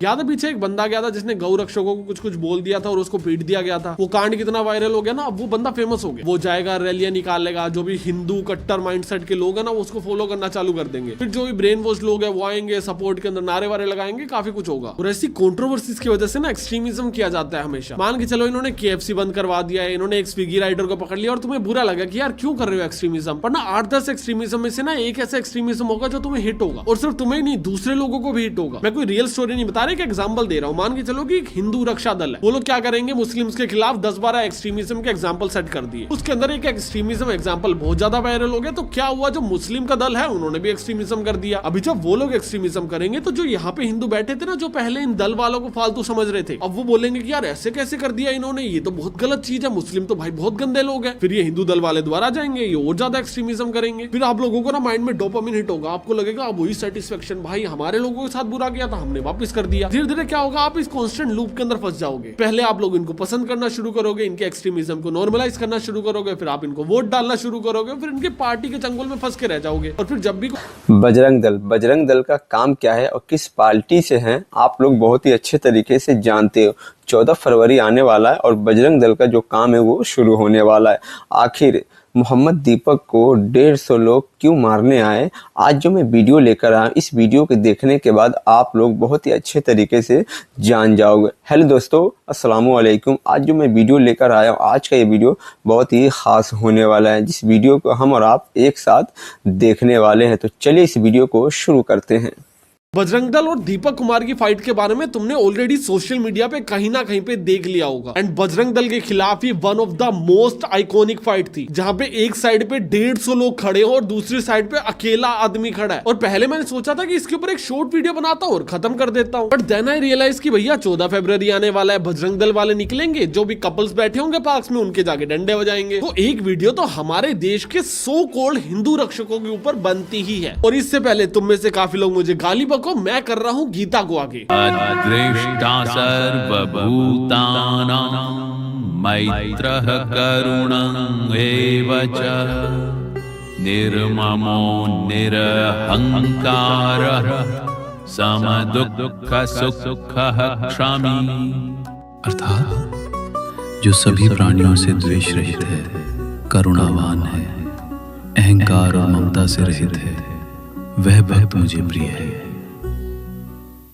याद है पीछे एक बंदा गया था जिसने गौ रक्षकों को कुछ बोल दिया था और उसको पीट दिया गया था। वो कांड कितना वायरल हो गया ना, अब वो बंदा फेमस हो गया। वो जाएगा रैलियां निकालेगा, जो भी हिंदू कट्टर माइंडसेट के लोग है ना वो उसको फॉलो करना चालू कर देंगे। फिर जो भी ब्रेन वॉश लोग है वो आएंगे, सपोर्ट के अंदर नारे वारे लगाएंगे, काफी कुछ होगा। और ऐसी कंट्रोवर्सीज की वजह से ना एक्सट्रीमिज्म किया जाता है हमेशा। मान के चलो इन्होंने KFC बंद करवा दिया है, इन्होंने एक स्विगी राइडर को पकड़ लिया और तुम्हें बुरा लगा कि यार क्यों कर रहे हो एक्सट्रीमिज्म, पर ना 8-10 एक्सट्रीमिज्म में से ना एक ऐसा एक्सट्रीमिज्म होगा जो तुम्हें हिट होगा, और सिर्फ तुम्हें नहीं दूसरे लोगों को भी हिट होगा। मैं कोई रियल स्टोरी नहीं बता रहा, एक एग्जांपल दे रहा हूं। मान के चलो कि एक हिंदू रक्षा दल है, वो लोग क्या करेंगे, मुस्लिम्स के खिलाफ 10-12 एक्सट्रीमिज्म के एग्जांपल सेट कर दिए। उसके अंदर एक एक्सट्रीमिज्म एग्जांपल बहुत ज्यादा वायरल हो गया, तो क्या हुआ, जो मुस्लिम का दल है उन्होंने भी एक्सट्रीमिज्म कर दिया। अभी जब वो लोग एक्सट्रीमिज्म करेंगे तो जो यहाँ पे हिंदू बैठे थे ना, जो पहले इन दल वालों को फालतू समझ रहे थे, अब वो बोलेंगे कि यार ऐसे कैसे कर दिया इन्होंने, ये तो बहुत गलत चीज है, मुस्लिम तो भाई बहुत गंदे लोग हैं। फिर ये हिंदू दल वाले दोबारा जाएंगे, ये और ज्यादा एक्सट्रीमिज्म करेंगे। फिर आप लोगों को ना माइंड में डोपामिन हिट होगा, आपको लगेगा अब वही सेटिस्फेक्शन, भाई हमारे लोगों के साथ बुरा किया था हमने वापस कर दिया। धीरे धीरे क्या होगा, आप इस कॉन्स्टेंट लूप के अंदर फंस जाओगे। पहले आप लोग इनको पसंद करना शुरू करोगे, इनके एक्सट्रीमिज्म को नॉर्मलाइज करना शुरू करोगे, फिर आप इनको वोट डालना शुरू करोगे, फिर इनके पार्टी के चंगुल में फंस के रह जाओगे। और फिर जब भी बजरंग दल का काम क्या है और किस पार्टी से हैं आप लोग बहुत ही अच्छे तरीके से जानते हो। 14 फरवरी आने वाला है और बजरंग दल का जो काम है वो शुरू होने वाला है। आखिर मोहम्मद दीपक को 150 लोग क्यों मारने आए, आज जो मैं वीडियो लेकर आया, इस वीडियो के देखने के बाद आप लोग बहुत ही अच्छे तरीके से जान जाओगे। हेलो दोस्तों, अस्सलाम वालेकुम। आज जो मैं वीडियो लेकर आया हूँ, आज का ये वीडियो बहुत ही खास होने वाला है, जिस वीडियो को हम और आप एक साथ देखने वाले हैं। तो चलिए इस वीडियो को शुरू करते हैं। बजरंग दल और दीपक कुमार की फाइट के बारे में तुमने ऑलरेडी सोशल मीडिया पे कहीं ना कहीं पे देख लिया होगा। एंड बजरंग दल के खिलाफ ही one of the most iconic fight थी, जहां पे एक साइड पे 150 लोग खड़े हो और दूसरी साइड पे अकेला आदमी खड़ा है। और पहले मैंने सोचा था कि इसके ऊपर एक शॉर्ट वीडियो बनाता हूँ और खत्म कर देता हूँ, बट देन आई रियलाइज कि भैया 14 फरवरी आने वाला है, बजरंग दल वाले निकलेंगे, जो भी कपल्स बैठे होंगे पार्क्स में उनके जाके डंडे बजाएंगे। तो एक वीडियो तो हमारे देश के सो कॉल्ड हिंदू रक्षकों के ऊपर बनती ही है। और इससे पहले तुम में से काफी लोग मुझे गाली बको, मैं कर रहा हूँ गीता को आगे। अदृष्टा सर्वभूतानां मैत्रः करुणं एव च निर्ममो निरहंकारः समदुःखः सुखः क्षमी। अर्थात जो सभी प्राणियों से द्वेष रहित है, करुणावान है, अहंकार और ममता से रहित है, वह भक्त मुझे प्रिय है।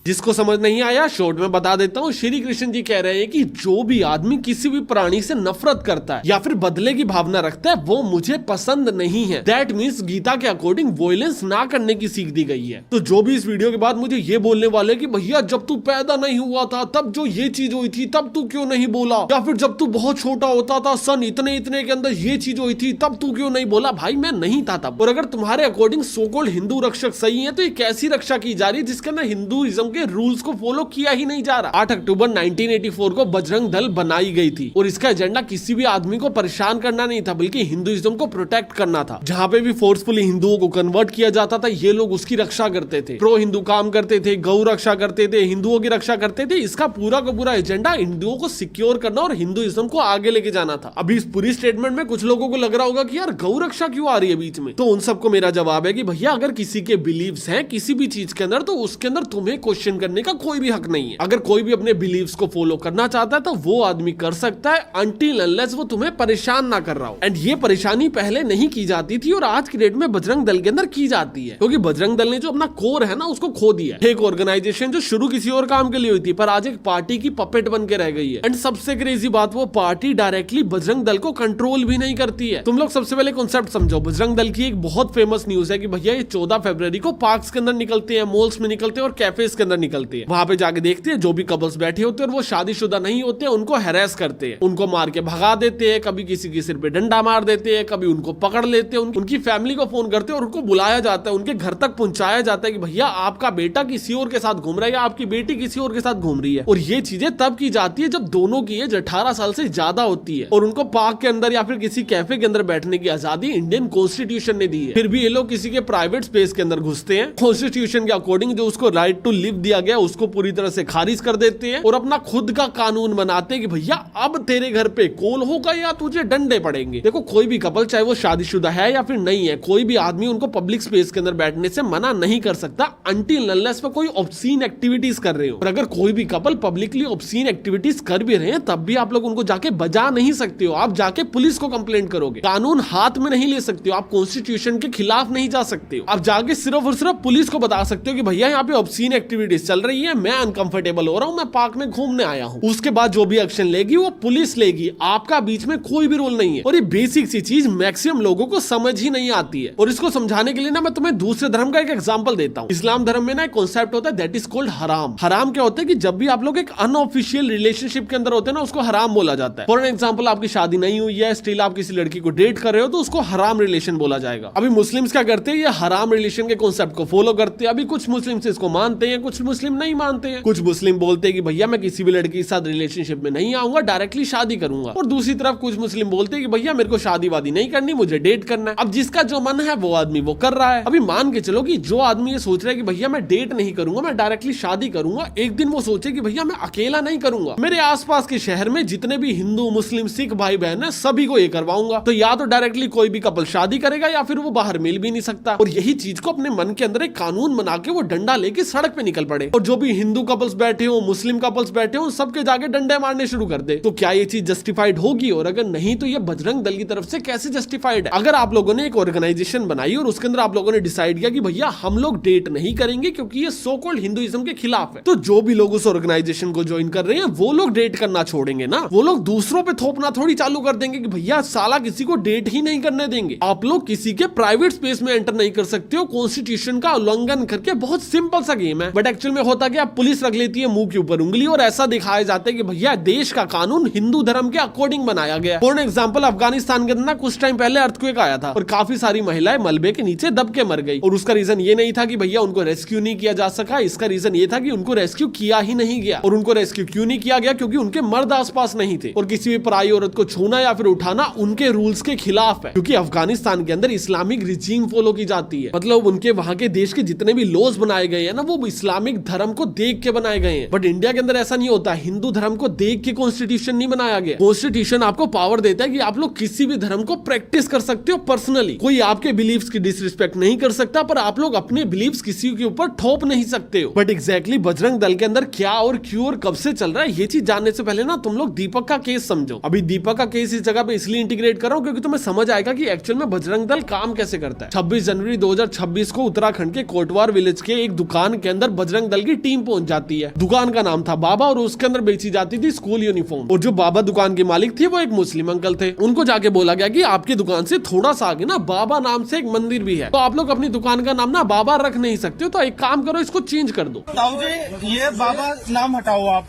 जिसको समझ नहीं आया शॉर्ट में बता देता हूँ। श्री कृष्ण जी कह रहे हैं कि जो भी आदमी किसी भी प्राणी से नफरत करता है या फिर बदले की भावना रखता है वो मुझे पसंद नहीं है। दैट मीन्स गीता के अकॉर्डिंग वॉयलेंस ना करने की सीख दी गई है। तो जो भी इस वीडियो के बाद मुझे ये बोलने वाले कि भैया जब तू पैदा नहीं हुआ था तब जो ये चीज हुई थी तब तू क्यों नहीं बोला, या फिर जब तू बहुत छोटा होता था सन इतने इतने के अंदर ये चीज हुई थी तब तू क्यों नहीं बोला, भाई मैं नहीं था तब। और अगर तुम्हारे अकॉर्डिंग सो कॉल्ड हिंदू रक्षक सही है तो ये कैसी रक्षा की जा रही है जिसके अंदर हिंदुइज्म के रूल्स को फॉलो किया ही नहीं जा रहा। 8 अक्टूबर 1984 को बजरंग दल बनाई गई थी और इसका एजेंडा किसी भी आदमी को परेशान करना नहीं था बल्कि हिंदुइज्म को प्रोटेक्ट करना था। जहां पे भी फोर्सफुली हिंदुओं को कन्वर्ट किया जाता था ये लोग उसकी रक्षा करते थे, प्रो हिंदू काम करते थे, गौ रक्षा करते थे, हिंदुओं की रक्षा करते थे। इसका पूरा का पूरा एजेंडा हिंदुओं को सिक्योर करना और हिंदुइज्म को आगे लेके जाना था। अभी इस पूरी स्टेटमेंट में कुछ लोगों को लग रहा होगा कि यार गौ रक्षा क्यों आ रही है बीच में, तो उन सबको मेरा जवाब है कि भैया अगर किसी के बिलीव्स हैं किसी भी चीज के अंदर तो उसके अंदर तुम्हें क्वेश्चन करने का कोई भी हक नहीं है। अगर कोई भी अपने बिलीव्स को फॉलो करना चाहता है तो वो आदमी कर सकता है अनटिल अनलेस वो तुम्हें परेशान ना कर रहा हो। एंड ये परेशानी पहले नहीं की जाती थी और आज की डेट में बजरंग दल के अंदर की जाती है, क्योंकि बजरंग दल ने जो अपना कोर है ना उसको खो दिया है। एक ऑर्गेनाइजेशन जो शुरू किसी और काम के लिए हुई थी पर आज एक पार्टी की पपेट बन के रह गई है। एंड सबसे क्रेजी बात, वो पार्टी डायरेक्टली बजरंग दल को कंट्रोल भी नहीं करती है। तुम लोग सबसे पहले कॉन्सेप्ट समझो। बजरंग दल की एक बहुत फेमस न्यूज है कि भैया ये 14 फरवरी को पार्क्स के अंदर निकलते हैं, मॉल्स में निकलते हैं और कैफेज के अंदर निकलते हैं। वहां पे जाके देखते हैं जो भी कपल्स बैठे होते हैं और वो शादीशुदा नहीं होते हैं उनको हैरेस करते हैं, उनको मार के भगा देते हैं, कभी किसी के सिर पे डंडा मार देते हैं, कभी उनको पकड़ लेते हैं, उनकी फैमिली को फोन करते हैं और उनको बुलाया जाता है, उनके घर तक पहुंचाया जाता है कि भैया आपका बेटा किसी और के साथ घूम रहा है या आपकी बेटी किसी और के साथ घूम रही है। और ये चीजें तब की जाती है जब दोनों की एज 18 साल से ज्यादा होती है और उनको पार्क के अंदर या फिर किसी कैफे के अंदर बैठने की आजादी इंडियन कॉन्स्टिट्यूशन ने दी है। फिर भी ये लोग किसी के प्राइवेट स्पेस के अंदर घुसते हैं। कॉन्स्टिट्यूशन के अकॉर्डिंग जो उसको राइट टू लिव दिया गया उसको पूरी तरह से खारिज कर देते हैं और अपना खुद का कानून बनाते हैं कि भैया अब तेरे घर पे कॉल होगा या तुझे डंडे पड़ेंगे। देखो कोई भी कपल चाहे वो शादीशुदा है या फिर नहीं है, कोई भी आदमी उनको पब्लिक स्पेस के अंदर बैठने से मना नहीं कर सकता अनटिल अनलेस वो कोई ऑब्सीन एक्टिविटीज कर रहे हो। और अगर कोई भी कपल पब्लिकली ऑब्सीन एक्टिविटीज कर भी रहे हैं तब भी आप लोग उनको जाके बजा नहीं सकते हो, आप जाके पुलिस को कंप्लेंट करोगे। कानून हाथ में नहीं ले सकते हो, आप कॉन्स्टिट्यूशन के खिलाफ नहीं जा सकते हो, आप जाके सिर्फ और सिर्फ पुलिस को बता सकते हो कि भैया यहाँ पे ऑब्सीन एक्टिविटीज चल रही है, मैं अनकंफर्टेबल हो रहा हूँ, मैं पार्क में घूमने आया हूँ। उसके बाद जो भी एक्शन लेगी वो पुलिस लेगी, आपका बीच में कोई भी रोल नहीं है। और ये बेसिक सी चीज मैक्सिमम लोगों को समझ ही नहीं आती है। और इसको समझाने के लिए ना मैं तुम्हें दूसरे धर्म का एक एग्जांपल देता हूँ। इस्लाम धर्म में ना एक कॉन्सेप्ट होता है दैट इज कॉल्ड हराम। हराम क्या होता है कि जब भी आप लोग एक अनऑफिशियल रिलेशनशिप के अंदर होते हैं ना उसको हराम बोला जाता है। फॉर एग्जांपल आपकी शादी नहीं हुई है, स्टिल आप किसी लड़की को डेट कर रहे हो तो उसको हराम रिलेशन बोला जाएगा। अभी मुस्लिम्स क्या करते हैं, ये हराम रिलेशन के कॉन्सेप्ट को फॉलो करते हैं। अभी कुछ मुस्लिम्स इसको मानते हैं, कुछ मुस्लिम नहीं मानते हैं। कुछ मुस्लिम बोलते हैं कि भैया मैं किसी भी लड़की के साथ रिलेशनशिप में नहीं आऊंगा, डायरेक्टली शादी करूंगा। और दूसरी तरफ कुछ मुस्लिम बोलते हैं कि भैया मेरे को शादी वादी नहीं करनी, मुझे डेट करना है। अब जिसका जो मन है वो आदमी वो कर रहा है। अभी मान के चलो कि जो आदमी ये सोच रहा है कि भैया मैं डेट नहीं करूंगा, मैं डायरेक्टली शादी करूंगा, एक दिन वो सोचे कि भैया मैं अकेला नहीं करूंगा, मेरे आसपास के शहर में जितने भी हिंदू मुस्लिम सिख भाई बहन है सभी को ये करवाऊंगा। तो या तो डायरेक्टली कोई भी कपल शादी करेगा या फिर वो बाहर मिल भी नहीं सकता। और यही चीज को अपने मन के अंदर एक कानून बना के वो डंडा लेके सड़क पे निकल पड़े और जो भी हिंदू कपल्स बैठे हो, मुस्लिम कपल्स बैठे हो, सबके जाके डंडे मारने शुरू कर दे। तो क्या ये चीज जस्टिफाइड होगी? और अगर नहीं तो ये बजरंग दल की तरफ से कैसे जस्टिफाइड है? अगर आप लोगों ने एक ऑर्गेनाइजेशन बनाई और उसके अंदर आप लोगों ने डिसाइड किया कि भैया हम लोग डेट नहीं करेंगे क्योंकि ये सो कॉल्ड हिंदुइज्म के खिलाफ है, तो जो भी लोग उस ऑर्गेनाइजेशन को ज्वाइन कर रहे हैं वो लोग डेट करना छोड़ेंगे ना। वो लोग दूसरों पे थोपना थोड़ी चालू कर देंगे कि भैया साला किसी को डेट ही नहीं करने देंगे। आप लोग किसी के प्राइवेट स्पेस में एंटर नहीं कर सकते हो कॉन्स्टिट्यूशन का उल्लंघन करके। बहुत सिंपल सा गेम है, बट एक्चुअल में होता क्या, पुलिस रख लेती है मुंह के ऊपर उंगली और ऐसा दिखाया जाता है कि भैया देश का कानून हिंदू धर्म के अकॉर्डिंग बनाया गया। फॉर एग्जांपल अफगानिस्तान के अंदर कुछ टाइम पहले अर्थक्वेक आया था और काफी सारी महिलाएं मलबे के नीचे दब के मर गई। और उसका रीजन ये नहीं था कि भैया उनको रेस्क्यू नहीं किया जा सका, इसका रीजन ये था कि उनको रेस्क्यू किया ही नहीं गया। और उनको रेस्क्यू क्यों नहीं किया गया? क्योंकि उनके मर्द आसपास नहीं थे और किसी भी पराई औरत को छूना या फिर उठाना उनके रूल्स के खिलाफ है। क्योंकि अफगानिस्तान के अंदर इस्लामिक रिजीम फॉलो की जाती है, मतलब उनके वहां के देश के जितने भी लॉज बनाए गए हैं ना वो इस्लामिक धर्म को देख के बनाए गए हैं। बट इंडिया के अंदर ऐसा नहीं होता, हिंदू धर्म को देख के कॉन्स्टिट्यूशन नहीं बनाया गया। कॉन्स्टिट्यूशन आपको पावर देता है कि आप लोग किसी भी धर्म को प्रैक्टिस कर सकते हो पर्सनली। कोई आपके बिलीव्स की डिसरिस्पेक्ट नहीं कर सकता, पर आप लोग अपने बिलीव्स किसी के ऊपर थोप नहीं सकते हो। बट एग्जैक्टली बजरंग दल के अंदर क्या और क्यों और कब से चल रहा है ये चीज जानने से पहले ना तुम लोग दीपक का केस समझो। अभी दीपक का केस इस जगह पे इसलिए इंटीग्रेट कर रहा हूं क्योंकि तुम्हें समझ आएगा कि एक्चुअल में बजरंग दल काम कैसे करता है। 26 जनवरी 2026 को उत्तराखंड के कोटवार विलेज के एक दुकान के अंदर बजरंग दल की टीम पहुंच जाती है। दुकान का नाम था बाबा और उसके अंदर बेची जाती थी स्कूल यूनिफॉर्म। और जो बाबा दुकान के मालिक थे वो एक मुस्लिम अंकल थे। उनको जाके बोला गया कि आपकी दुकान से थोड़ा सा आगे ना बाबा नाम से एक मंदिर भी है, तो आप लोग अपनी दुकान का नाम ना बाबा रख नहीं सकते हो, तो एक काम करो इसको चेंज कर दो। ताऊ जी ये बाबा नाम हटाओ आप,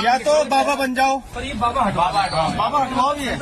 या तो बाबा बन जाओ। पर ये बाबा हटवाओ भी है,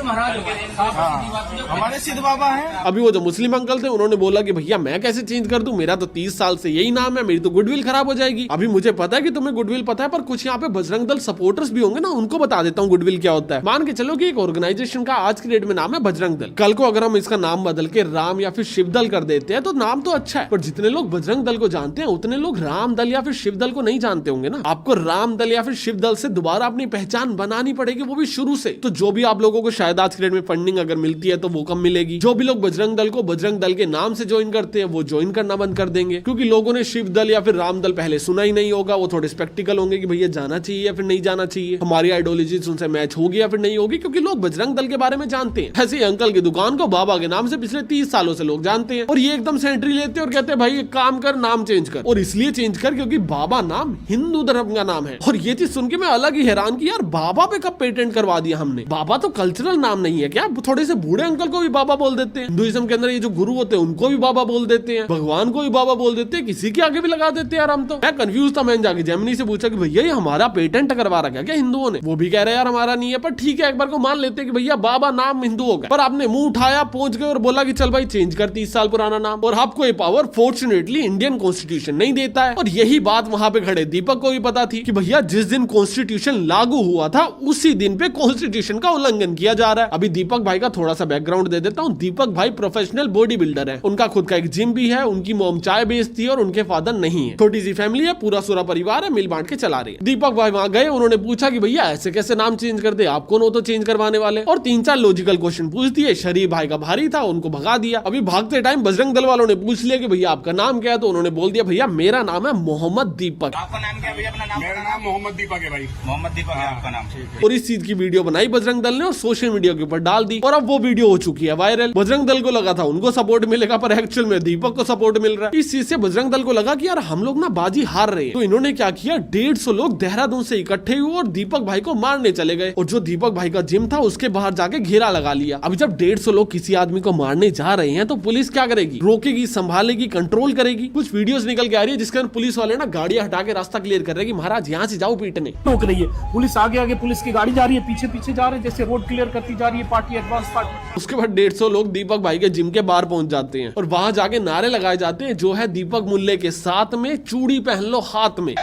हमारे सिद्ध बाबा है। अभी वो जो मुस्लिम अंकल थे उन्होंने बोला कि भैया मैं कैसे चेंज कर दूं, मेरा तो 30 साल से यही नाम है, मेरी तो गुडविल खराब हो जाएगी। अभी मुझे पता है कि तुम्हें गुडविल पता है, पर कुछ यहाँ पे बजरंग दल सपोर्टर्स भी होंगे ना, उनको बता देता हूँ गुडविल क्या होता है। मान के चलो कि एक ऑर्गेनाइजेशन का आज की डेट में नाम है बजरंग दल, कल को अगर हम इसका नाम बदल के राम या फिर शिव दल कर देते हैं तो नाम तो अच्छा है, पर जितने लोग बजरंग दल को जानते हैं उतने लोग राम दल या फिर शिव दल को नहीं जानते होंगे ना। आपको राम दल या फिर शिव दल से दोबारा अपनी पहचान बनानी पड़ेगी, वो भी शुरू से। तो जो भी आप लोगों को शायद आज की डेट में फंडिंग अगर मिलती है तो वो कम मिलेगी। जो भी लोग बजरंग दल को बजरंग दल के नाम से ज्वाइन करते हैं वो ज्वाइन करना बंद कर देंगे, क्योंकि लोगों ने शिव दल या फिर राम दल पहले सुना ही नहीं होगा। वो थोड़े स्पेक्टिकल होंगे कि भैया जाना चाहिए या फिर नहीं जाना चाहिए, हमारी आइडियोलॉजीज उनसे मैच होगी या फिर नहीं होगी, क्योंकि लोग बजरंग दल के बारे में जानते हैं। ऐसे अंकल की दुकान को बाबा के नाम से पिछले 30 सालों से लोग जानते हैं, और ये एकदम से एंट्री लेते हैं और कहते हैं भाई एक काम कर नाम चेंज कर। और इसलिए चेंज कर क्योंकि बाबा नाम हिंदू धर्म का नाम है। और ये चीज सुन के मैं अलग ही हैरान कि यार बाबा पे कब पेटेंट करवा दिया हमने। बाबा तो कल्चरल नाम नहीं है क्या? थोड़े से बूढ़े अंकल को भी बाबा बोल देते हैं। हिंदुइज्म के अंदर ये जो गुरु होते हैं उनको भी बाबा बोल देते हैं, भगवान को भी बाबा बोल देते हैं, किसी के आगे भी लगा देते हैं यार। हम तो मैं कंफ्यूज था, मैंने जाके जेमिनी से पूछा कि भैया ये हमारा पेटेंट करवा रखा क्या हिंदुओं ने? वो भी कह रहे यार हमारा नहीं है, पर ठीक है एक बार को मान लेते कि भैया बाबा नाम हिंदुओं का। पर आपने मुंह उठाया, पहुंच गए और बोला कि चल भाई चेंज कर 30 साल पुराना नाम। और आपको ये पावर फॉर्चुनेटली इंडियन कॉन्स्टिट्यूशन नहीं देता है। और यही बात वहां पे खड़े दीपक को भी पता थी कि भैया जिस दिन कॉन्स्टिट्यूशन लागू हुआ था उसी दिन पे कॉन्स्टिट्यूशन का उल्लंघन किया जा रहा है। अभी दीपक भाई का थोड़ा सा बैकग्राउंड दे देता हूँ। दीपक भाई प्रोफेशनल बॉडी बिल्डर है, उनका खुद का एक जिम भी है, उनकी मॉम चाय बेचती है और उनके फादर नहीं है। छोटी सी फैमिली फैमिली है, पूरा सूरा परिवार है, मिल बांट के चला रही है। दीपक भाई वहां गए, उन्होंने पूछा कि भैया ऐसे कैसे नाम चेंज कर दे, आप कौन हो तो चेंज करवाने वाले, और 3-4 लॉजिकल क्वेश्चन पूछ दिए। शरीफ भाई का भारी था, उनको भगा दिया। अभी भागते टाइम बजरंग दल वालों ने पूछ लिया कि भैया आपका नाम क्या है, तो उन्होंने बोल दिया भैया मेरा नाम है मोहम्मद दीपक। आपका नाम क्या है भैया? अपना नाम? मेरा नाम मोहम्मद दीपक है भाई। मोहम्मद दीपक है आपका नाम? और इस चीज की वीडियो बनाई बजरंग दल ने और सोशल मीडिया के ऊपर डाल दी, और अब वो वीडियो हो चुकी है वायरल। बजरंग दल को लगा था उनको सपोर्ट मिलेगा, पर एक्चुअल में दीपक को सपोर्ट मिल रहा है। इस चीज से बजरंग दल को लगा कि यार हम लोग ना बाजी हार रहे हैं, तो इन्होंने क्या किया, 150 लोग देहरादून से इकट्ठे हुए और दीपक भाई को मारने चले गए। और जो दीपक भाई का जिम था उसके बाहर जाके घेरा लगा लिया। अभी जब 150 लोग किसी आदमी को मारने जा रहे हैं तो पुलिस क्या करेगी, रोकेगी, संभालेगी, कंट्रोल करेगी। कुछ वीडियोस निकल के आ रही है जिसके अंदर पुलिस वाले ना गाड़ियां हटा के रास्ता क्लियर कर रहे हैं कि महाराज यहाँ से जाओ पीटने। रोक रही है पुलिस, आगे आगे पुलिस की गाड़ी जा रही है, पीछे पीछे जा रहे हैं, जैसे रोड क्लियर करती जा रही है पार्टी, एडवांस पार्टी। उसके बाद 150 लोग दीपक भाई के जिम के बाहर पहुंच जाते हैं और वहां जाके नारे लगाए जाते हैं, जो है दीपक मुल्ले के साथ में चूड़ी पहन लो हाथ में।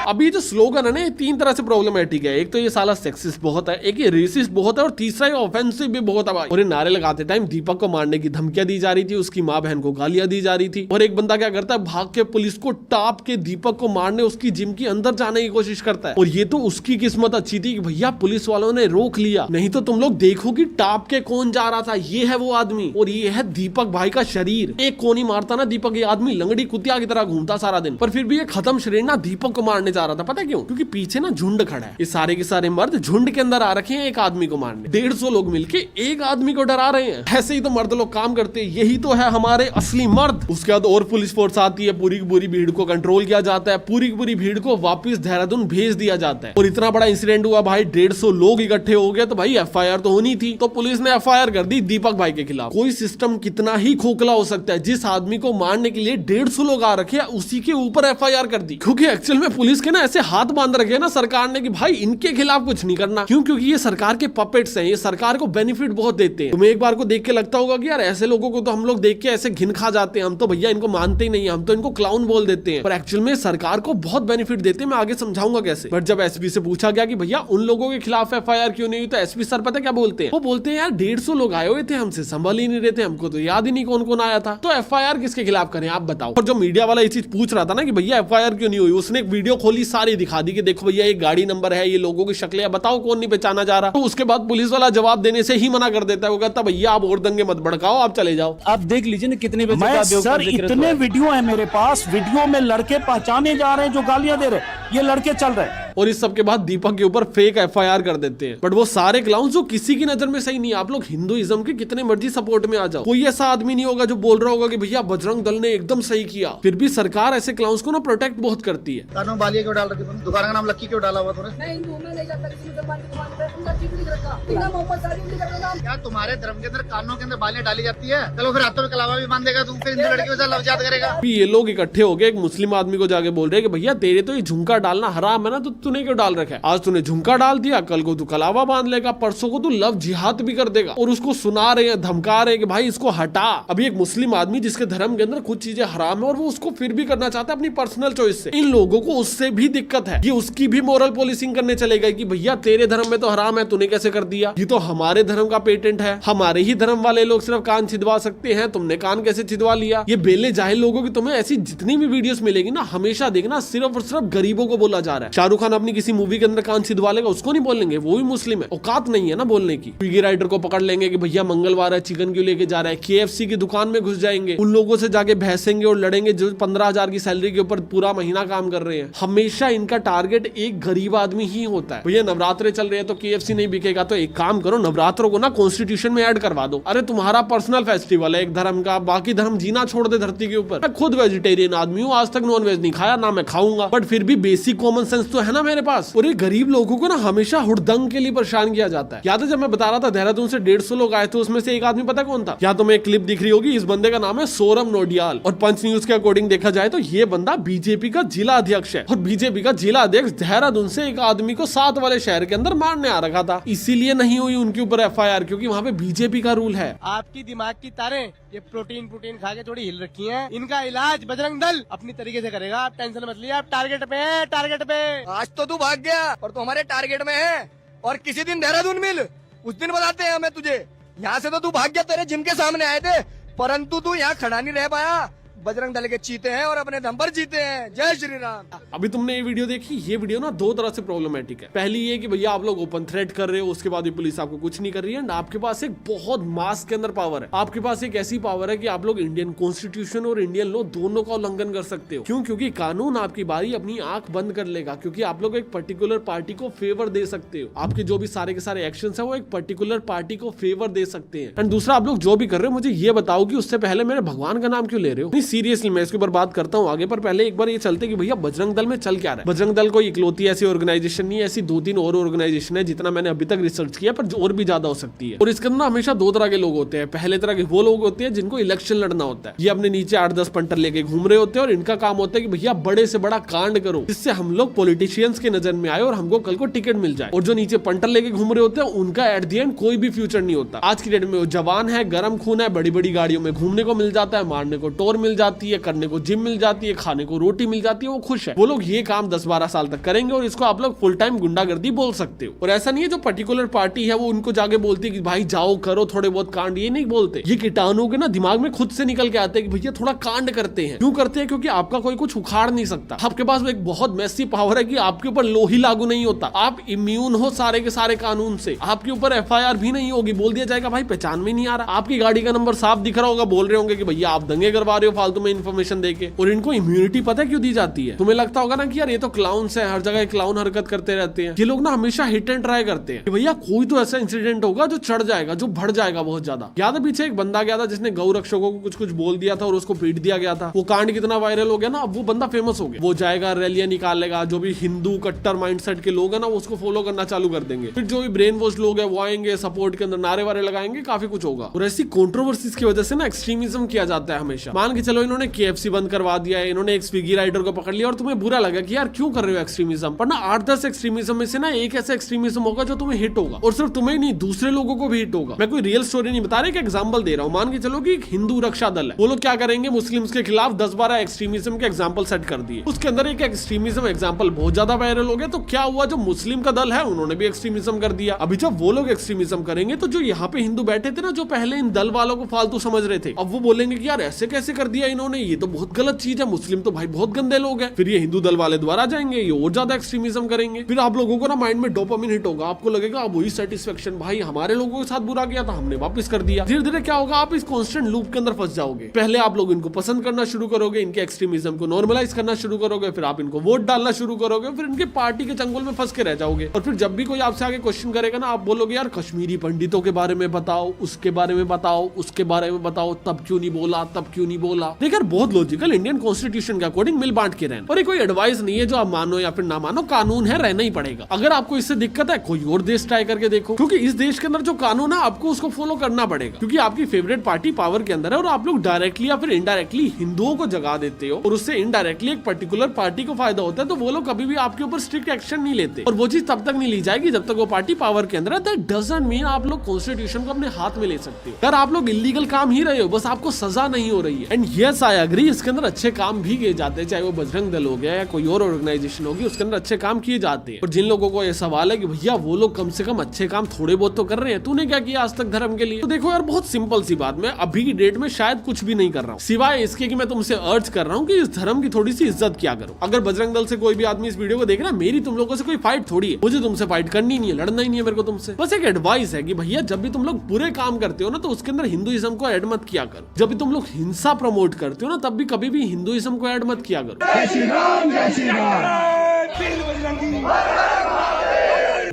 अभी जो स्लोगन है ना, 3 तरह से प्रॉब्लमेटिक है। एक तो ये साला सेक्सिस्ट बहुत है, एक ये रेसिस्ट बहुत है, और तीसरा ये ऑफेंसिव भी बहुत है भाई। और ये नारे लगाते टाइम दीपक को मारने की धमकियां दी जा रही थी, उसकी माँ बहन को गालियां दी जा रही थी। और एक बंदा क्या करता है, भाग के पुलिस को टाप के दीपक को मारने उसकी जिम के अंदर जाने की कोशिश करता है। और ये तो उसकी किस्मत अच्छी थी कि भैया पुलिस वालों ने रोक लिया, नहीं तो तुम लोग देखो कि टाप के कौन जा रहा था। ये है वो आदमी और ये है दीपक भाई का शरीर। एक कौन ही मारता ना दीपक, ये आदमी लंगड़ी कुतिया की तरह घूमता सारा दिन, पर फिर भी ये खत्म शरीर ना दीपक को मारने जा रहा था। पता क्यों? क्योंकि पीछे ना झुंड खड़ा है, ये सारे के सारे मर्द झुंड के अंदर आ रखे हैं एक आदमी को मारने। 150 लोग मिलके एक आदमी को डरा रहे हैं। ऐसे ही तो मर्द लोग काम करते हैं, यही तो है हमारे असली मर्द। उसके बाद और पुलिस फोर्स आती है, पूरी की पूरी भीड़ को कंट्रोल किया जाता है, पूरी की पूरी भीड़ को वापस देहरादून भेज दिया जाता है। और इतना बड़ा इंसिडेंट हुआ भाई, 150 लोग इकट्ठे हो गए, तो भाई एफआईआर तो होनी थी। तो पुलिस ने एफआईआर कर दी दीपक भाई के खिलाफ। कोई सिस्टम कितना ही खोखला हो सकता है, जिस आदमी को मारने के लिए 150 लोग आ रखे हैं उसी के ऊपर एफआईआर कर दी। क्योंकि एक्चुअल में पुलिस के ना ऐसे हाथ बांध रखे ना सरकार ने कि भाई इनके खिलाफ कुछ नहीं करना। क्यों? क्योंकि ये सरकार के पपेट्स हैं, ये सरकार को बेनिफिट बहुत देते हैं। तुम्हें एक बार को देख के लगता होगा कि यार ऐसे लोगों को तो हम लोग देख के ऐसे घिन खा जाते हैं, हम तो भैया इनको मानते ही नहीं, हम तो इनको क्लाउन बोल देते हैं, पर एक्चुअल में सरकार को बहुत बेनिफिट देते हैं। मैं आगे समझाऊंगा कैसे। बट जब एसपी से पूछा गया कि भैया उन लोगों के खिलाफ एफआईआर क्यों नहीं हुई, तो एसपी सर पता क्या बोलते हैं, वो बोलते हैं यार 150 लोग आए हुए थे, हमसे संभल ही नहीं रहे थे, हमको तो याद ही नहीं कौन कौन आया था, तो एफआईआर किसके खिलाफ करें आप बताओ। और जो मीडिया वाला ये चीज पूछ रहा था ना कि भैया एफआईआर क्यों नहीं हुई, उसने एक वीडियो खोली, सारी दिखा दी कि देखो भैया ये गाड़ी नंबर है, ये लोगों की शक्लें, बताओ कौन नहीं पहचाना जा रहा। तो उसके बाद पुलिस वाला जवाब देने से ही मना कर देता है, वो कहता भैया आप और दंगे मत भड़काओ, आप चले जाओ। आप देख लीजिए ना कितने बजे मैं सर इतने वीडियो है मेरे पास, वीडियो में लड़के पहचाने जा रहे हैं जो गालियां दे रहे हैं, ये लड़के चल रहे हैं। और इस सब के बाद दीपक के ऊपर फेक एफआईआर कर देते हैं। बट वो सारे क्लाउन जो किसी की नजर में सही नहीं। आप लोग हिंदुइज्म के कितने मर्जी सपोर्ट में आ जाओ, कोई ऐसा आदमी नहीं होगा जो बोल रहा होगा कि भैया बजरंग दल ने एकदम सही किया। फिर भी सरकार ऐसे क्लाउन्स को ना प्रोटेक्ट बहुत करती है। कानों बालिया क्यों डाल रखी तुमने? दुकान का नाम लक्की क्यों डाला हुआ तुमने? मैं हिंदू में नहीं जाता, किसी मुसलमान की दुकान पे उनका ठीक नहीं रखा, बिना मोहम्मद सारिफ नहीं करता। क्या तुम्हारे धर्म के अंदर कानों के अंदर बालियां डाली जाती है? चलो फिर हाथों में कलावा भी बांध देगा, तुम फिर हिंदू लड़की के साथ लवजात करेगा। अभी ये लोग इकट्ठे हो गए एक मुस्लिम आदमी को जाके बोल रहे हैं कि भैया तेरे तो ये झुमका डालना हराम है ना, तो तूने क्यों डाल रखा है? आज तूने झुमका डाल दिया, कल को तू कलावा बांध लेगा, परसों को तू लव जिहाद भी कर देगा। और उसको सुना रहे हैं, धमका रहे हैं कि भाई इसको हटा। अभी एक मुस्लिम आदमी जिसके धर्म के अंदर कुछ चीजें हराम है और वो उसको फिर भी करना चाहता है अपनी पर्सनल चॉइस से। इन लोगों को उससे भी दिक्कत है, ये उसकी भी मोरल पॉलिसिंग करने चले गए कि भैया तेरे धर्म में तो हराम है, तूने कैसे कर दिया, ये तो हमारे धर्म का पेटेंट है, हमारे ही धर्म वाले लोग सिर्फ कान छिदवा सकते हैं, तुमने कान कैसे छिदवा लिया। ये बेले जाहिल लोगों की तुम्हें ऐसी जितनी भी वीडियोस मिलेगी ना, हमेशा देखना सिर्फ और सिर्फ गरीबों को बोला जा रहा है। शाहरुख खान अपनी किसी मूवी के अंदर कान छिदवा लेगा, उसको नहीं बोलेंगे, वो भी मुस्लिम है, औकात नहीं है ना बोलने की। स्विगी राइडर को पकड़ लेंगे कि भैया मंगलवार है, चिकन क्यों लेके जा रहा है। केएफसी की दुकान में घुस जाएंगे, उन लोगों से जाके बहसेंगे और लड़ेंगे जो 15,000 की सैलरी के ऊपर पूरा महीना काम कर रहे हैं। हमेशा इनका टारगेट एक गरीब आदमी ही होता है। भैया नवरात्रे चल रहे हैं तो केएफसी नहीं बिकेगा, तो एक काम करो नवरात्रों को ना कॉन्स्टिट्यूशन में ऐड करवा दो। अरे तुम्हारा पर्सनल फेस्टिवल है एक धर्म का, बाकी धर्म जीना छोड़ दे धरती के ऊपर। मैं खुद वेजिटेरियन आदमी हूँ, आज तक नॉन वेज नहीं खाया, ना मैं खाऊंगा, बट फिर भी बेसिक कॉमन सेंस तो है ना मेरे पास। और ये गरीब लोगों को ना हमेशा हुड़दंग के लिए परेशान किया जाता है। याद है जब मैं बता रहा था देहरादून से 150 लोग आए थे, उसमें से एक आदमी पता कौन था? क्या तुम्हें एक क्लिप दिख रही होगी, इस बंदे का नाम है सोरम नोडियाल। और पंच न्यूज के अकॉर्डिंग देखा जाए तो ये बंदा बीजेपी का जिला अध्यक्ष है, और बीजेपी का जिला अध्यक्ष देहरादून से एक आदमी को साथ वाले शहर के अंदर मारने आ रखा था। इसीलिए नहीं हुई उनके ऊपर एफआईआर, क्योंकि वहाँ पे बीजेपी का रूल है। आपकी दिमाग की तारें ये प्रोटीन खा के थोड़ी हिल रखी हैं। इनका इलाज बजरंग दल अपनी तरीके से करेगा, आप टेंशन मत लिए, आप टारगेट पे हैं, टारगेट पे। आज तो तू भाग गया और तू हमारे टारगेट में है, और किसी दिन देहरादून मिल, उस दिन बताते हैं हमें तुझे। यहाँ से तो तू भाग गया, तेरे जिम के सामने आए थे, परंतु तू यहाँ खड़ा नहीं रह पाया। बजरंग दल के चीते हैं और अपने दम पर जीते हैं। जय श्री राम। अभी तुमने ये वीडियो देखी, ये वीडियो ना दो तरह से प्रॉब्लमेटिक है। पहली ये कि भैया आप लोग ओपन थ्रेट कर रहे हो, उसके बाद भी पुलिस आपको कुछ नहीं कर रही है। एंड आपके पास एक बहुत मास के अंदर पावर है। आपके पास एक ऐसी पावर है कि आप लोग इंडियन कॉन्स्टिट्यूशन और इंडियन लॉ दोनों का उल्लंघन कर सकते हो। क्यों? क्योंकि कानून आपकी बारी अपनी आंख बंद कर लेगा, क्योंकि आप लोग एक पर्टिकुलर पार्टी को फेवर दे सकते हो। आपके जो भी सारे के सारे एक्शन है वो एक पर्टिकुलर पार्टी को फेवर दे सकते हैं। एंड दूसरा, आप लोग जो भी कर रहे हो मुझे ये बताओ कि उससे पहले मेरे भगवान का नाम क्यों ले रहे हो? नहीं सीरियसली, मैं इसके ऊपर बात करता हूँ आगे, पर पहले एक बार ये चलते कि भैया बजरंग दल में चल क्या रहा है। बजरंग दल कोई इकलौती ऐसी ऑर्गेनाइजेशन नहीं है, ऐसी 2-3 और ऑर्गेनाइजेशन है जितना मैंने अभी तक रिसर्च किया, पर और भी ज्यादा हो सकती है। और इसके अंदर हमेशा दो तरह के लोग होते हैं। पहले तरह के वो लोग होते हैं जिनको इलेक्शन लड़ना होता है। ये अपने नीचे 8-10 पंटर लेके घूम रहे होते हैं और इनका काम होता है कि भैया बड़े से बड़ा कांड करो जिससे हम लोग पॉलिटिशियंस के नजर में आए और हमको कल को टिकट मिल जाए। और जो नीचे पंटर लेके घूम रहे होते हैं उनका एट द एंड कोई भी फ्यूचर नहीं होता। आज की डेट में वो जवान है, गर्म खून है, बड़ी बड़ी गाड़ियों में घूमने को मिल जाता है, मारने को टोर मिल जाती है, करने को जिम मिल जाती है, खाने को रोटी मिल जाती है, वो खुश है। वो लोग ये काम 10-12 साल तक करेंगे और इसको आप लोग फुल टाइम गुंडागर्दी बोल सकते हो। और ऐसा नहीं है जो पर्टिकुलर पार्टी है वो उनको जाके बोलती है कि भाई जाओ करो थोड़े बहुत कांड, ये नहीं बोलते। ये कीटाणु के ना दिमाग में खुद से निकल के आते हैं कि भैया थोड़ा कांड करते हैं। क्यों करते हैं? क्योंकि आपका कोई कुछ उखाड़ नहीं सकता। आपके पास एक बहुत मैसी पावर है कि आपके ऊपर लॉ ही लागू नहीं होता। आप इम्यून हो सारे के सारे कानून से। आपके ऊपर FIR भी नहीं होगी, बोल दिया जाएगा भाई पहचान में नहीं आ रहा। आपकी गाड़ी का नंबर साफ दिख रहा होगा, बोल रहे होंगे कि भैया आप दंगे करवा रहे हो फालतू में इन्फॉर्मेशन देके। और इनको इम्यूनिटी पता है क्यों दी जाती है? तुम्हें लगता होगा ना कि यार ये तो क्लाउन्स है, हर जगह क्लाउन हरकत करते रहते हैं। ये लोग ना हमेशा हिट एंड ट्राई करते हैं कि भैया कोई तो ऐसा इंसिडेंट होगा जो चढ़ जाएगा, जो बढ़ जाएगा बहुत ज्यादा। याद है पीछे एक बंदा गया था जिसने गौ रक्षकों को कुछ बोल दिया था और उसको पीट दिया गया था। वो कांड कितना वायरल हो गया ना, अब वो बंदा फेमस हो गया। वो जाएगा रैलियां निकालेगा, जो भी हिंदू कट्टर माइंडसेट के लोग हैं ना वो उसको फॉलो करना चालू कर देंगे। फिर जो भी ब्रेन वॉश लोग हैं वो आएंगे, सपोर्ट के अंदर नारे वारे लगाएंगे, काफी कुछ होगा। और ऐसी कंट्रोवर्सीज की वजह से ना एक्सट्रीमिज्म किया जाता है हमेशा। मान के चलो इन्होंने KFC बंद करवा दिया है, इन्होंने एक स्विगी राइडर को पकड़ लिया और तुम्हें बुरा लगा कि यार क्यों कर रहे हो एक्सट्रीमिज्म, पर ना 8-10 एक्सट्रीमिज्म में से ना एक ऐसा एक्सट्रीमिज्म होगा जो तुम्हें हिट होगा। और सिर्फ तुम्हें नहीं दूसरे लोगों को भी हिट होगा। मैं कोई रियल स्टोरी नहीं बता रहा, एक एग्जांपल दे रहा हूं। मान के चलो कि एक हिंदू रक्षा दल है, वो लोग क्या करेंगे, मुस्लिम्स के खिलाफ 10-12 एक्सट्रीमिज्म के एग्जांपल सेट कर दिए। उसके अंदर एक एक्सट्रीमिज्म एग्जांपल बहुत ज्यादा वायरल हो गया, तो क्या हुआ, जो मुस्लिम का दल है उन्होंने भी एक्सट्रीमिज्म कर दिया। अभी जब वो लोग एक्सट्रीमिज्म करेंगे तो जो यहाँ पे हिंदू बैठे थे ना, जो पहले इन दल वालों को फालतू समझ रहे थे, अब वो बोलेंगे कि यार ऐसे कैसे कर दिया इन्होंने, ये तो बहुत गलत चीज है, मुस्लिम तो भाई बहुत गंदे लोग हैं। फिर ये हिंदू दल वाले दोबारा जाएंगे, ये और ज्यादा एक्सट्रीमिज्म करेंगे। फिर आप लोगों को ना माइंड में डोपामिन हिट होगा, आपको लगेगा अब वही सेटिस्फेक्शन, भाई हमारे लोगों के साथ बुरा किया था हमने वापस कर दिया। धीरे धीरे क्या होगा, आप इस कॉन्स्टेंट लूप के अंदर फंस जाओगे। पहले आप लोग इनको पसंद करना शुरू करोगे, इनके एक्सट्रीमिज्म को नॉर्मलाइज करना शुरू करोगे, फिर आप इनको वोट डालना शुरू करोगे, फिर इनके पार्टी के चंगुल में फंस के रह जाओगे। और फिर जब भी कोई आपसे आगे क्वेश्चन करेगा ना, आप बोलोगे यार कश्मीरी पंडितों के बारे में बताओ, उसके बारे में बताओ, उसके बारे में बताओ, तब क्यों नहीं बोला, तब क्यों नहीं बोला। देखिए बहुत लॉजिकल, इंडियन कॉन्स्टिट्यूशन के अकॉर्डिंग मिल बांट के रहना। और ये कोई एडवाइस नहीं है जो आप मानो या फिर ना मानो, कानून है, रहना ही पड़ेगा। अगर आपको इससे दिक्कत है कोई और देश ट्राई करके देखो, क्योंकि इस देश के अंदर जो कानून है आपको उसको फॉलो करना पड़ेगा, क्योंकि आपकी फेवरेट पार्टी पावर के अंदर है और आप लोग डायरेक्टली या फिर इनडायरेक्टली हिंदुओं को जगा देते हो और उससे इनडायरेक्टली एक पर्टिकुलर पार्टी को फायदा होता है। तो वो लोग कभी भी आपके ऊपर स्ट्रिक्ट एक्शन नहीं लेते और वो चीज तब तक नहीं ली जाएगी जब तक वो पार्टी पावर के अंदर है। दैट डजंट मीन आप लोग कॉन्स्टिट्यूशन को अपने हाथ में ले सकते हो। यार आप लोग इलीगल काम ही रहे हो, बस आपको सजा नहीं हो रही है। एंड यस आई एग्री, इसके अंदर अच्छे काम भी किए जाते हैं, चाहे वो बजरंग दल हो गया या कोई और ऑर्गेनाइजेशन होगी, उसके अंदर अच्छे काम किए जाते हैं। और जिन लोगों को ये सवाल है कि भैया वो लोग कम से कम अच्छे काम थोड़े बहुत तो कर रहे हैं, तूने क्या किया आज तक धर्म के लिए? तो देखो यार बहुत सिंपल सी बात, मैं अभी की डेट में शायद कुछ भी नहीं कर रहा हूँ, सिवाय इसके कि मैं तुमसे अर्ज कर रहा हूँ कि इस धर्म की थोड़ी सी इज्जत किया करो। अगर बजरंग दल से कोई भी आदमी इस वीडियो को देख रहा है, मेरी तुम लोगों से कोई फाइट थोड़ी है, मुझे तुमसे फाइट करनी नहीं है, लड़ना ही नहीं है मेरे को तुमसे। बस एक एडवाइस है कि भैया जब भी तुम लोग बुरे काम करते हो ना, तो उसके अंदर हिंदुइज्म को ऐड मत किया करो। जब भी तुम लोग हिंसा प्रमोट करते हो ना, तब भी कभी भी हिंदुइज्म को ऐड मत किया करो।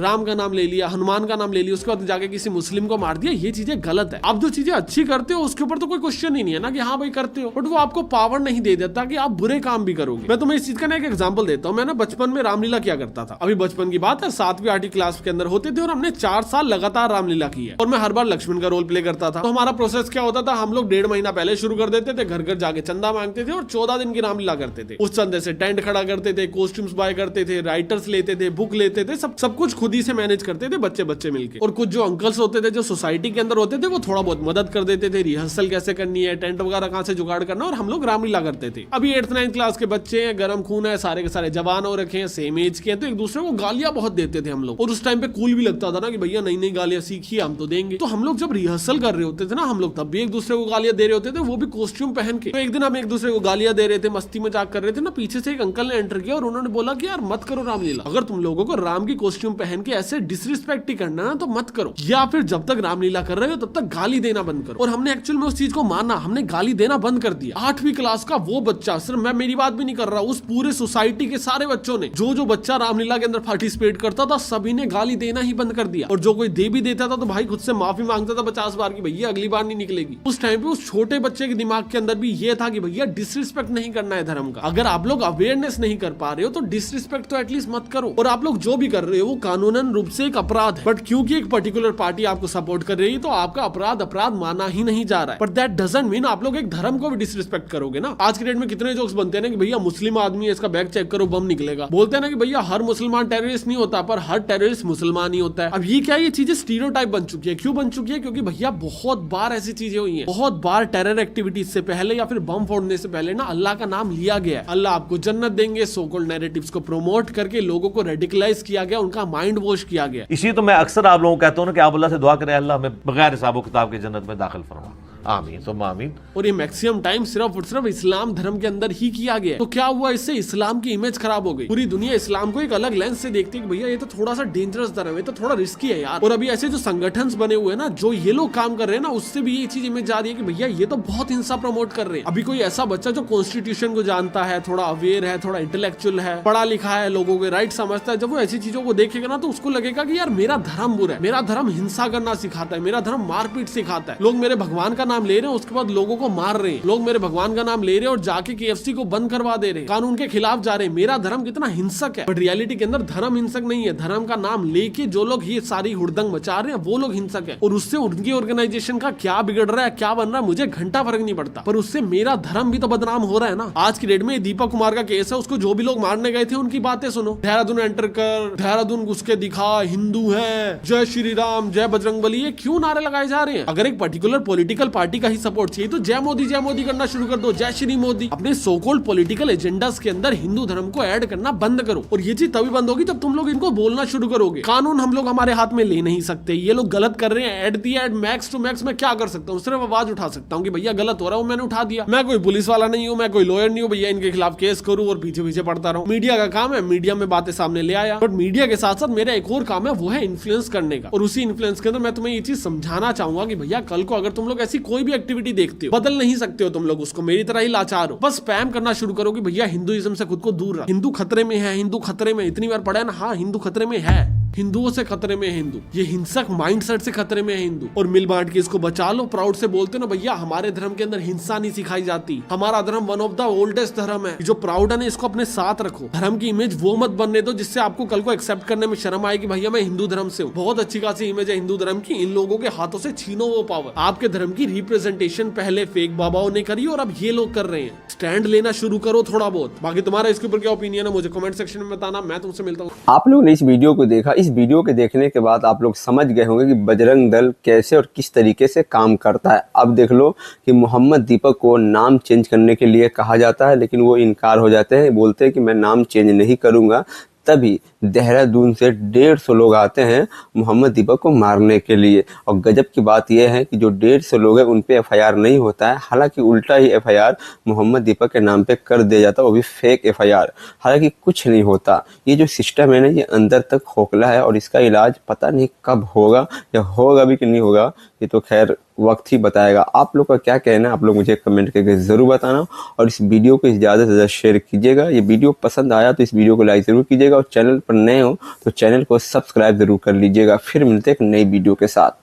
राम का नाम ले लिया, हनुमान का नाम ले लिया, उसके बाद जाके किसी मुस्लिम को मार दिया, ये चीजें गलत है। आप जो चीजें अच्छी करते हो उसके ऊपर तो कोई क्वेश्चन ही नहीं है ना कि हाँ भाई करते हो, बट वो आपको पावर नहीं दे देता कि आप बुरे काम भी करोगे। मैं तुम्हें इस चीज का ना एक एग्जांपल देता हूँ। मैं ना बचपन में रामलीला किया करता था, अभी बचपन की बात है, 7वीं 8वीं क्लास के अंदर होते थे और हमने 4 साल लगातार रामलीला की है। और मैं हर बार लक्ष्मण का रोल प्ले करता था। तो हमारा प्रोसेस क्या होता था, हम लोग 1.5 महीना पहले शुरू कर देते थे, घर घर जाके चंदा मांगते थे और 14 दिन की रामलीला करते थे। उस चंदे से टेंट खड़ा करते थे, कॉस्ट्यूम्स बाय करते थे, राइटर्स लेते थे, बुक लेते थे, सब कुछ खुद खुद ही से मैनेज करते थे बच्चे बच्चे मिलके। और कुछ जो अंकल्स होते थे जो सोसाइटी के अंदर होते थे वो थोड़ा बहुत मदद कर देते थे, रिहर्सल कैसे करनी है, टेंट वगैरह कहाँ से जुगाड़ करना, और हम लोग रामलीला करते थे। अभी 8th 9th क्लास के बच्चे हैं, गरम खून है, सारे के सारे जवान हो रखे हैं, सेम एज के हैं, तो एक दूसरे को गालियां बहुत देते थे हम लोग। और उस टाइम पे कूल भी लगता था ना कि भैया नई नई गालियां सीखिए, हम तो देंगे। तो हम लोग जब रिहर्सल कर रहे होते थे ना, हम लोग तब भी एक दूसरे को गालियां दे रहे होते थे, वो भी कॉस्ट्यूम पहन के। तो एक दिन हम एक दूसरे को गालियां दे रहे थे, मस्ती मजाक कर रहे थे ना, पीछे से एक अंकल ने एंटर किया और उन्होंने बोला कि यार मत करो रामलीला, अगर तुम लोगों को राम की कॉस्ट्यूम पहन के ऐसे डिसरिस्पेक्ट ही करना ना तो मत करो, या फिर जब तक रामलीला कर रहे हो तब तक गाली देना बंद करो। और हमने एक्चुअल में उस चीज को माना, हमने गाली देना बंद कर दिया। 8वीं क्लास का वो बच्चा, सिर्फ मैं मेरी बात भी नहीं कर रहा, उस पूरे सोसाइटी के सारे बच्चों ने, जो बच्चा रामलीला के अंदर पार्टिसिपेट करता था सभी ने गाली देना ही बंद कर दिया। और जो कोई दे भी देता था तो भाई खुद से माफी मांगता था 50 बार की भैया अगली बार नहीं निकलेगी। उस टाइम पे उस छोटे बच्चे के दिमाग के अंदर भी ये था कि भैया डिसरिस्पेक्ट नहीं करना है धर्म का। अगर आप लोग अवेयरनेस नहीं कर पा रहे हो तो डिसरिस्पेक्ट तो एटलीस्ट मत करो। और आप लोग जो भी कर रहे हो वो कानूनन रूप से एक अपराध है, बट क्योंकि एक पर्टिकुलर पार्टी आपको सपोर्ट कर रही है तो आपका अपराध माना ही नहीं जा रहा है। बट दैट डजंट मीन आप लोग एक धर्म को भी डिसरिस्पेक्ट करोगे ना। आज के डेट में कितने जोक्स बनते हैं ना कि भैया मुस्लिम आदमी है, इसका बैग चेक करो बम निकलेगा। बोलते हैं ना कि भैया हर मुसलमान टेररिस्ट नहीं होता, पर हर टेररिस्ट मुसलमान ही होता है। अब ये क्या, ये चीजें स्टीरियोटाइप बन चुकी है। क्यों बन चुकी है? क्योंकि भैया बहुत बार ऐसी चीजें हुई हैं, बहुत बार टेरर एक्टिविटीज से पहले या फिर बम फोड़ने से पहले ना अल्लाह का नाम लिया गया है। अल्लाह आपको जन्नत देंगे, सो कॉल्ड नैरेटिव्स को प्रमोट करके लोगों को रेडिकलाइज किया गया, उनका माइंड वॉश किया गया। इसी तो मैं अक्सर आप लोगों को कहता हूँ ना कि आप अल्लाह से दुआ करें, अल्लाह हमें बगैर हिसाब किताब के जन्नत में दाखिल फरमा, आमीन सुम्मा आमीन। और ये मैक्सिमम टाइम सिर्फ और सिर्फ इस्लाम धर्म के अंदर ही किया गया। तो क्या हुआ, इससे इस्लाम की इमेज खराब हो गई। पूरी दुनिया इस्लाम को एक अलग लेंस से देखती है कि भैया ये तो थोड़ा सा डेंजरस धर्म है, तो थोड़ा रिस्की है यार। और अभी ऐसे जो संगठन बने हुए हैं ना, जो ये लोग काम कर रहे हैं ना, उससे भी ये चीज इमेज जा रही है कि भैया ये तो बहुत हिंसा प्रमोट कर रहे हैं। अभी कोई ऐसा बच्चा जो कॉन्स्टिट्यूशन को जानता है, थोड़ा अवेयर है, थोड़ा इंटेलेक्चुअल है, पढ़ा लिखा है, लोगों के राइट समझता है, जब वो ऐसी चीजों को देखेगा ना तो उसको लगेगा कि यार मेरा धर्म बुरा है, मेरा धर्म हिंसा करना सिखाता है, मेरा धर्म मारपीट सिखाता है। लोग मेरे भगवान का नाम ले रहे हैं, उसके बाद लोगों को मार रहे हैं। लोग मेरे भगवान का नाम ले रहे हैं और जाके KFC को बंद करवा दे रहे हैं, कानून के खिलाफ जा रहे हैं। मेरा धर्म कितना हिंसक है। बट रियलिटी के अंदर धर्म हिंसक नहीं है। धर्म का नाम लेके जो लोग ये सारी हुड़दंग मचा रहे हैं वो लोग हिंसक है। और उससे उनकी ऑर्गेनाइजेशन का क्या बिगड़ रहा है, क्या बन रहा है, मुझे घंटा फर्क नहीं पड़ता, पर उससे मेरा धर्म भी तो बदनाम हो रहा है ना। आज की डेट में दीपक कुमार का केस है, उसको जो भी लोग मारने गए थे उनकी बातें सुनो। देहरादून एंटर कर, देहरादून घुस के दिखा, हिंदू है, जय श्री राम, जय बजरंगबली, ये क्यों नारे लगाए जा रहे हैं? अगर एक पर्टिकुलर पॉलिटिकल पार्टी का ही सपोर्ट चाहिए तो जय मोदी करना शुरू कर दो, जय श्री मोदी। अपने सो कॉल्ड पॉलिटिकल एजेंडास के अंदर हिंदू धर्म को ऐड करना बंद करो। और ये चीज तभी बंद होगी जब तुम लोग इनको बोलना शुरू करोगे। कानून हम लोग हमारे हाथ में ले नहीं सकते। ये लोग गलत कर रहे हैं, at the at max to max मैं क्या कर सकता हूँ? सिर्फ आवाज उठा सकता हूँ कि भैया गलत हो रहा हूँ, मैंने उठा दिया। मैं कोई पुलिस वाला नहीं हूँ, मैं कोई लॉयर नहीं हूँ भैया इनके खिलाफ केस करूँ और पीछे पीछे पड़ता रहूँ। मीडिया का काम है, मीडिया में बातें सामने ले आया। बट मीडिया के साथ साथ मेरा एक और काम है, वो है इन्फ्लुएंस करने का। और उसी इन्फ्लुएंस के अंदर मैं तुम्हें ये चीज समझाना चाहूंगा कि भैया कल को अगर तुम लोग ऐसी कोई भी एक्टिविटी देखते हो, बदल नहीं सकते हो तुम लोग उसको, मेरी तरह ही लाचार हो, बस स्पैम करना शुरू करो कि भैया हिंदुइज्म से खुद को दूर रख, हिंदू खतरे में है, हिंदू खतरे में। इतनी बार पढ़ा है ना, हाँ हिंदू खतरे में है, हिंदुओं से खतरे में है हिंदू, ये हिंसक माइंडसेट से खतरे में है हिंदू। और मिल बांट के इसको बचा लो, प्राउड से बोलते हो ना भैया हमारे धर्म के अंदर हिंसा नहीं सिखाई जाती, हमारा धर्म वन ऑफ द ओल्डेस्ट धर्म है। जो प्राउड है ना इसको अपने साथ रखो। धर्म की इमेज वो मत बनने दो जिससे आपको कल को एक्सेप्ट करने में शर्म आए कि भैया मैं हिंदू धर्म से हूँ। बहुत अच्छी खासी इमेज है हिंदू धर्म की, इन लोगों के हाथों से छीनो वो पावर। आपके धर्म की रिप्रेजेंटेशन पहले फेक बाबाओं ने करी और अब ये लोग कर रहे हैं। स्टैंड लेना शुरू करो थोड़ा बहुत। बाकी तुम्हारा इसके ऊपर क्या ओपिनियन है मुझे कमेंट सेक्शन में बताना। मैं तुमसे मिलता हूँ। आप लोगों ने इस वीडियो को देखा, इस वीडियो के देखने के बाद आप लोग समझ गए होंगे कि बजरंग दल कैसे और किस तरीके से काम करता है। अब देख लो कि मोहम्मद दीपक को नाम चेंज करने के लिए कहा जाता है, लेकिन वो इनकार हो जाते हैं, बोलते हैं कि मैं नाम चेंज नहीं करूंगा। तभी देहरादून से 150 लोग आते हैं मोहम्मद दीपक को मारने के लिए। और गजब की बात यह है कि जो 150 लोग हैं उन पे FIR नहीं होता है, हालांकि उल्टा ही FIR मोहम्मद दीपक के नाम पे कर दिया जाता है, वो भी फेक FIR। हालांकि कुछ नहीं होता। ये जो सिस्टम है ना ये अंदर तक खोखला है और इसका इलाज पता नहीं कब होगा या होगा भी कि नहीं होगा, ये तो खैर वक्त ही बताएगा। आप लोग का क्या कहना है आप लोग मुझे कमेंट करके ज़रूर बताना। और इस वीडियो को ज़्यादा से ज़्यादा शेयर कीजिएगा। ये वीडियो पसंद आया तो इस वीडियो को लाइक ज़रूर कीजिएगा और चैनल पर नए हो तो चैनल को सब्सक्राइब ज़रूर कर लीजिएगा। फिर मिलते हैं एक नई वीडियो के साथ।